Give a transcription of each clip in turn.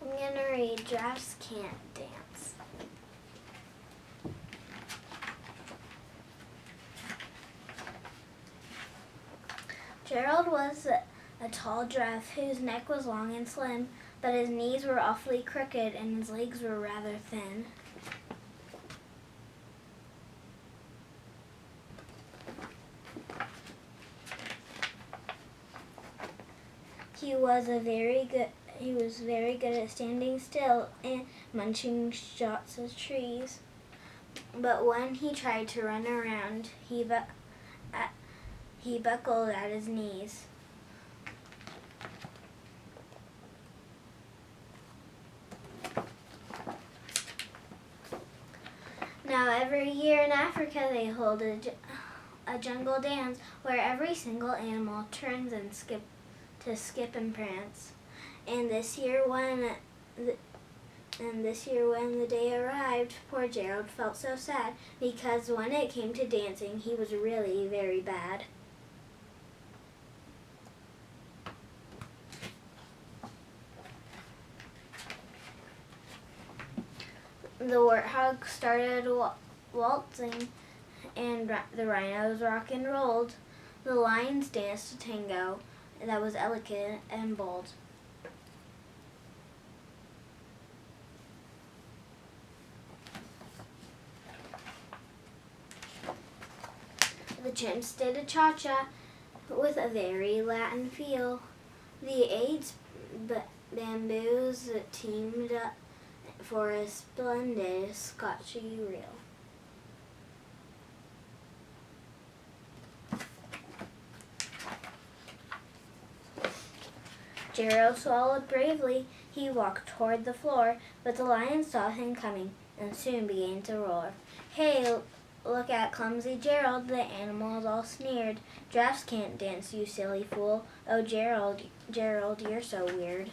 I'm going to read Giraffes Can't Dance. Gerald was a tall giraffe whose neck was long and slim, but his knees were awfully crooked and his legs were rather thin. He was very good at standing still and munching shots of trees. But when he tried to run around, he buckled at his knees. Now every year in Africa they hold a jungle dance where every single animal turns and skip and prance. And this year when the day arrived, poor Gerald felt so sad because when it came to dancing, he was really very bad. The warthog started waltzing, and the rhinos rock and rolled. The lions danced a tango that was elegant and bold. The chimps did a cha-cha with a very Latin feel. The eight bamboos teamed up for a splendid Scotchy reel. Gerald swallowed bravely. He walked toward the floor, but the lion saw him coming and soon began to roar. "Hey, look at clumsy Gerald," the animals all sneered. "Giraffes can't dance, you silly fool. Oh, Gerald, you're so weird."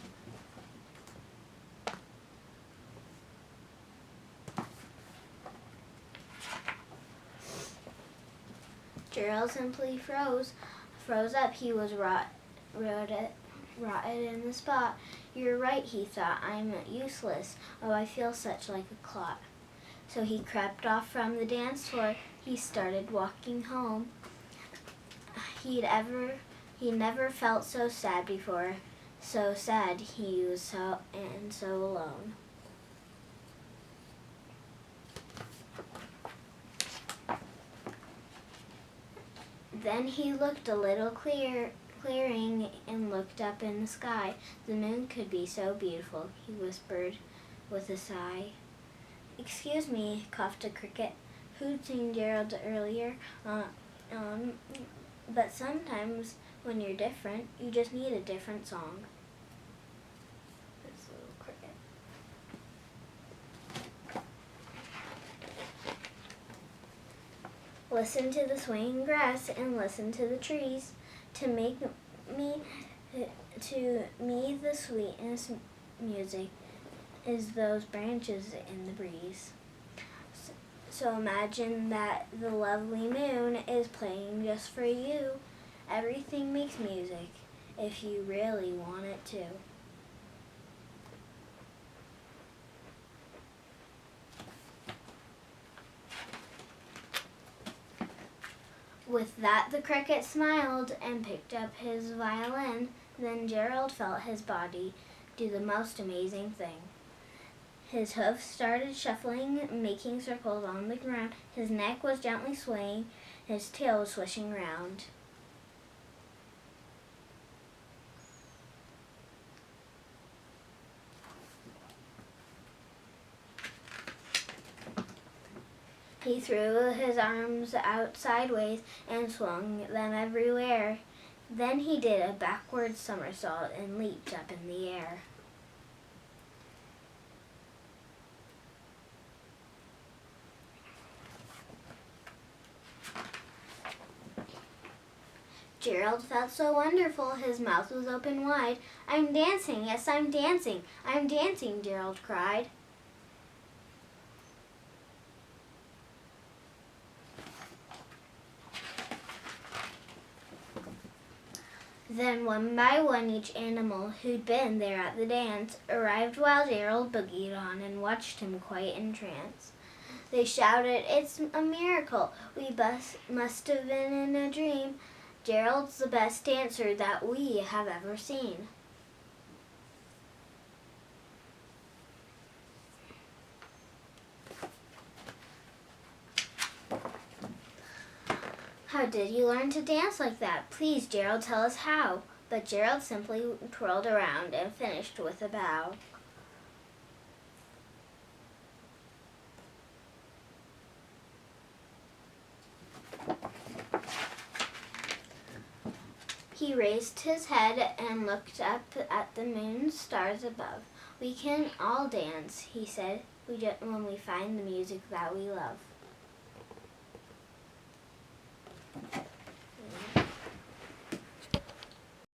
Gerald simply froze up. He was rotted in the spot. "You're right," he thought. "I'm useless. Oh, I feel such like a clot." So he crept off from the dance floor. He started walking home. He never felt so sad before. So sad he was so alone. Then he looked a little clearing and looked up in the sky. The moon could be so beautiful, he whispered with a sigh. "Excuse me," coughed a cricket, who'd seen Gerald earlier. But sometimes when you're different, you just need a different song." This little cricket. "Listen to the swaying grass and listen to the trees. To me the sweetest music is those branches in the breeze." So imagine that the lovely moon is playing just for you. Everything makes music if you really want it to. With that, the cricket smiled and picked up his violin. Then Gerald felt his body do the most amazing thing. His hoofs started shuffling, making circles on the ground. His neck was gently swaying, his tail was swishing round. He threw his arms out sideways and swung them everywhere. Then he did a backward somersault and leaped up in the air. Gerald felt so wonderful, his mouth was open wide. "I'm dancing, yes, I'm dancing, I'm dancing," Gerald cried. Then one by one each animal who'd been there at the dance arrived while Gerald boogied on and watched him quite entranced. They shouted, "It's a miracle! We must have been in a dream. Gerald's the best dancer that we have ever seen." "How did you learn to dance like that? Please, Gerald, tell us how." But Gerald simply twirled around and finished with a bow. He raised his head and looked up at the moon stars above. "We can all dance," he said, "when we find the music that we love."